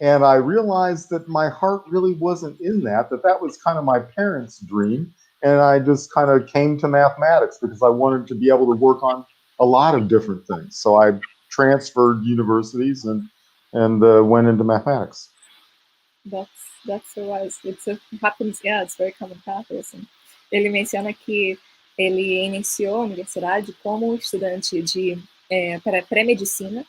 and I realized that my heart really wasn't in that was kind of my parents' dream, and I just kind of came to mathematics because I wanted to be able to work on a lot of different things. So I transferred universities and went into mathematics. That's so wise. It happens, yeah, it's very common practice. Ele menciona que ele iniciou a universidade como estudante de pré-medicina,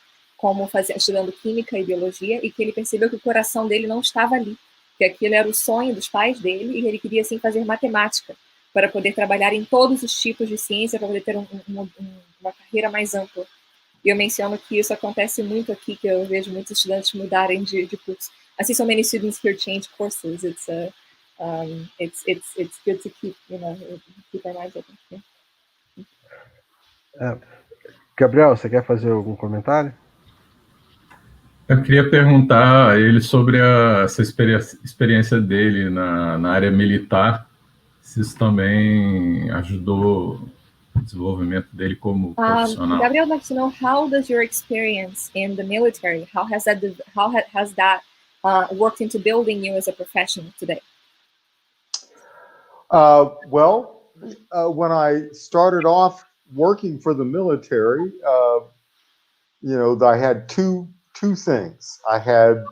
estudando química e biologia, e que ele percebeu que o coração dele não estava ali, que aquilo era o sonho dos pais dele, e ele queria, assim, fazer matemática, para poder trabalhar em todos os tipos de ciência, para poder ter uma carreira mais ampla. E eu menciono que isso acontece muito aqui, que eu vejo muitos estudantes mudarem de curso. I see so many students here change courses. It's good to keep our minds open. Yeah. Gabriel, você quer fazer algum comentário? Eu queria perguntar a ele sobre essa experiência dele na área militar, se isso também ajudou o desenvolvimento dele como profissional. Gabriel would like to know, how does your experience in the military, how has that worked into building you as a professional today? Well, when I started off working for the military, I had two things. I had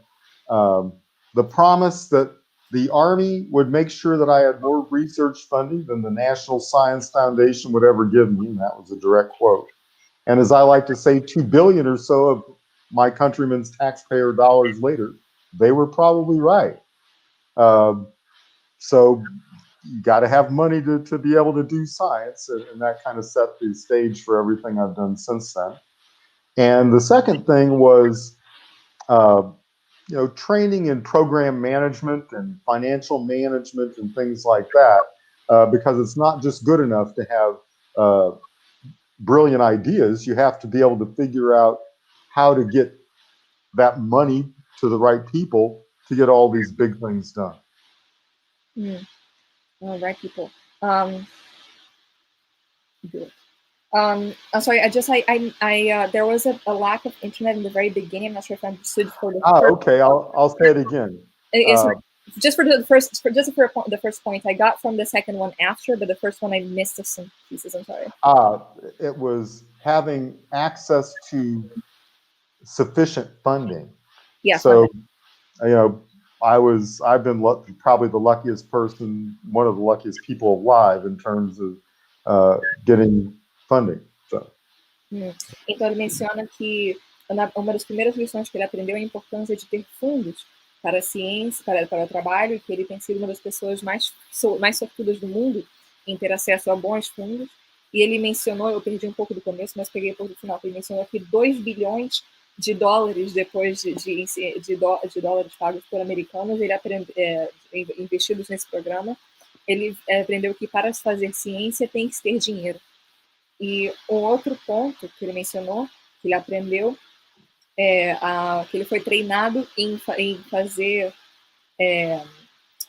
the promise that the Army would make sure that I had more research funding than the National Science Foundation would ever give me, and that was a direct quote. And as I like to say, 2 billion or so of my countrymen's taxpayer dollars later, they were probably right. So you got to have money to be able to do science, and that kind of set the stage for everything I've done since then. And the second thing was, training in program management and financial management and things like that, because it's not just good enough to have brilliant ideas. You have to be able to figure out how to get that money to the right people to get all these big things done. Right people. Good. I'm sorry, there was a lack of internet in the very beginning. I'm not sure if I understood for the first. Okay, I'll say it again. Just for the first point I got from the second one after, but the first one I missed some pieces. I'm sorry. It was having access to sufficient funding. Yeah. So, I've been probably the luckiest person, one of the luckiest people alive in terms of getting funding. So. Então ele menciona que uma das primeiras lições que ele aprendeu é a importância de ter fundos para a ciência, para o trabalho, e que ele tem sido uma das pessoas mais sortudas do mundo em ter acesso a bons fundos. E ele mencionou, eu perdi um pouco do começo, mas peguei um pouco do final, ele mencionou que 2 bilhões de dólares depois de dólares pagos por americanos, investidos nesse programa, ele aprendeu que para se fazer ciência tem que ter dinheiro. E um outro ponto que ele mencionou, que ele aprendeu, que ele foi treinado em fazer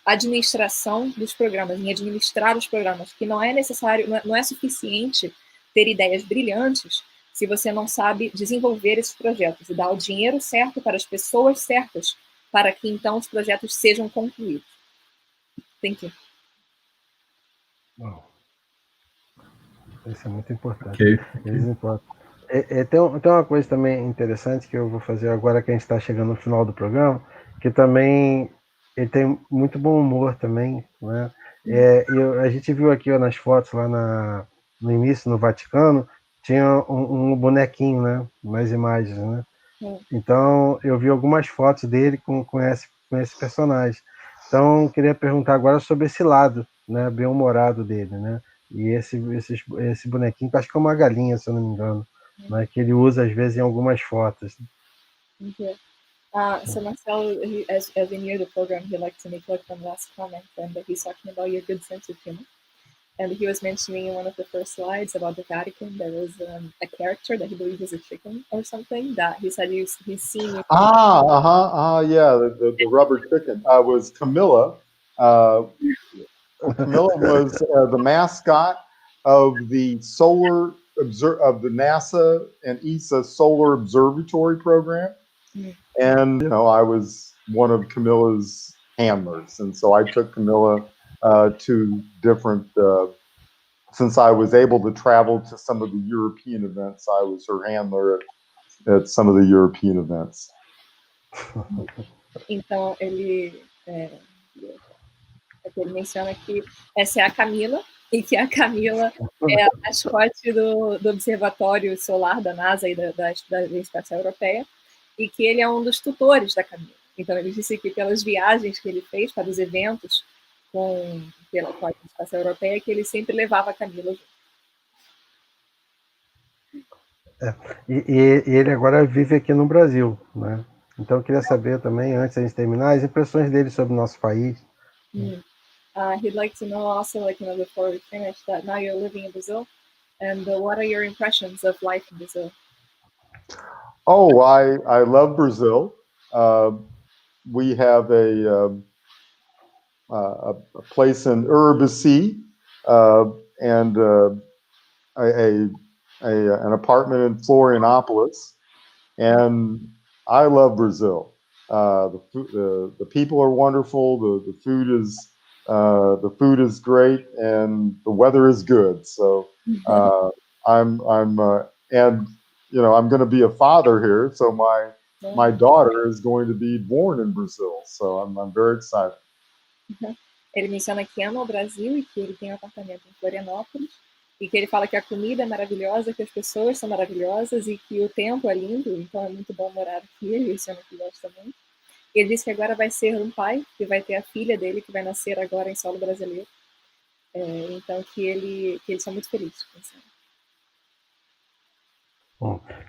administração dos programas, em administrar os programas, que não é necessário, não é suficiente ter ideias brilhantes se você não sabe desenvolver esses projetos e dar o dinheiro certo para as pessoas certas, para que então os projetos sejam concluídos. Thank you. Wow. Isso é muito importante. Okay. Tem uma coisa também interessante que eu vou fazer agora que a gente está chegando no final do programa, que também ele tem muito bom humor também, né? A gente viu aqui nas fotos lá no início, no Vaticano, tinha um bonequinho, né? Nas imagens, né? Então eu vi algumas fotos dele com esse personagem. Então, queria perguntar agora sobre esse lado, né, bem-humorado dele, né? E esse bonequinho, que acho que é uma galinha, se eu não me engano, né, que ele usa, às vezes, em algumas fotos. Okay. So Marcel, as we near the program, he liked to make like one last comment, and he's talking about your good sense of humor. And he was mentioning in one of the first slides about the Vatican, there was a character that he believed was a chicken or something that he said he's seen. Yeah, the rubber chicken was Camilla. Camilla was the mascot of the of the NASA and ESA Solar Observatory program. And, I was one of Camilla's handlers. And so I took Camilla to different, since I was able to travel to some of the European events, I was her handler at some of the European events. Então, ele menciona que essa é a Camila, e que a Camila é a mascote do Observatório Solar da NASA e da Estação Europeia, e que ele é um dos tutores da Camila. Então, ele disse que pelas viagens que ele fez para os eventos pela Estação Europeia, que ele sempre levava a Camila junto. E ele agora vive aqui no Brasil, né? Então, eu queria saber também, antes de terminar, as impressões dele sobre o nosso país. He'd like to know also, before we finish, that now you're living in Brazil, and what are your impressions of life in Brazil? Oh, I love Brazil. We have a place in Urubici and an apartment in Florianopolis, and I love Brazil. The people are wonderful. The food is great, and the weather is good. So I'm going to be a father here. So my daughter is going to be born in Brazil. So I'm very excited. Ele menciona que ama o Brasil e que ele tem um apartamento em Florianópolis e que ele fala que a comida é maravilhosa, que as pessoas são maravilhosas e que o tempo é lindo, então é muito bom morar aqui, e isso é muito gosta muito. E ele disse que agora vai ser um pai, que vai ter a filha dele, que vai nascer agora em solo brasileiro. Então, que eles são muito felizes com isso.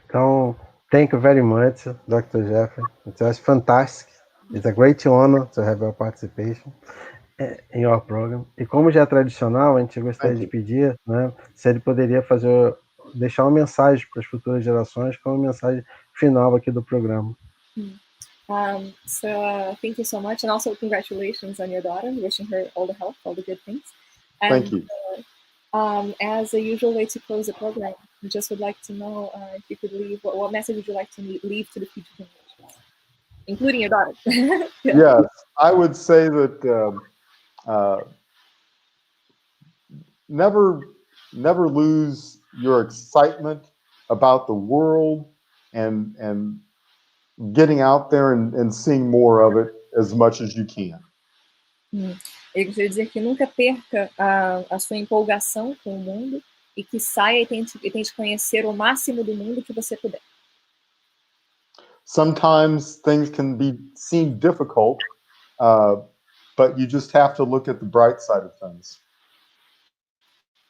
Então, thank you very much, Dr. Jeffrey. It was fantastic. It's a great honor to have your participation in your program. E como já é tradicional, a gente gostaria de pedir, né, se ele poderia deixar uma mensagem para as futuras gerações, como mensagem final aqui do programa. Thank you so much, and also congratulations on your daughter. Wishing her all the health, all the good things. And, thank you. As a usual way to close the program, I just would like to know if you could leave, what message would you like to leave to the future generations, including your daughter? Yes, I would say that never lose your excitement about the world and getting out there and seeing more of it as much as you can. Ele gostaria de dizer que nunca perca a sua empolgação com o mundo e que saia e tente conhecer o máximo do mundo que você puder. Sometimes things can seem difficult, but you just have to look at the bright side of things.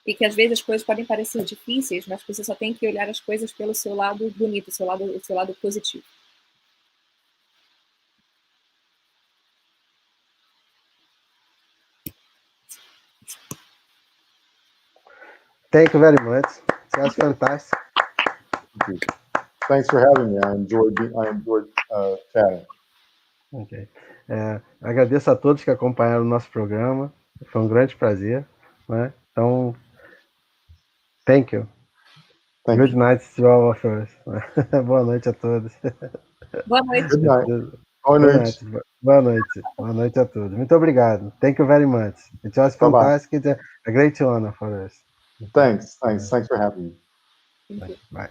E que às vezes as coisas podem parecer difíceis, mas você só tem que olhar as coisas pelo seu lado bonito, seu lado positivo. Thank you very much. It was fantastic. Thanks for having me. I enjoyed chatting. Ok. Agradeço a todos que acompanharam o nosso programa. Foi um grande prazer, né? Então, thank you. Good night to all of us. Boa noite a todos. Boa noite. Good night. Boa noite. Boa noite. Boa noite a todos. Muito obrigado. Thank you very much. It was fantastic. It's a great honor for us. Thanks for having me. Thank you. Bye.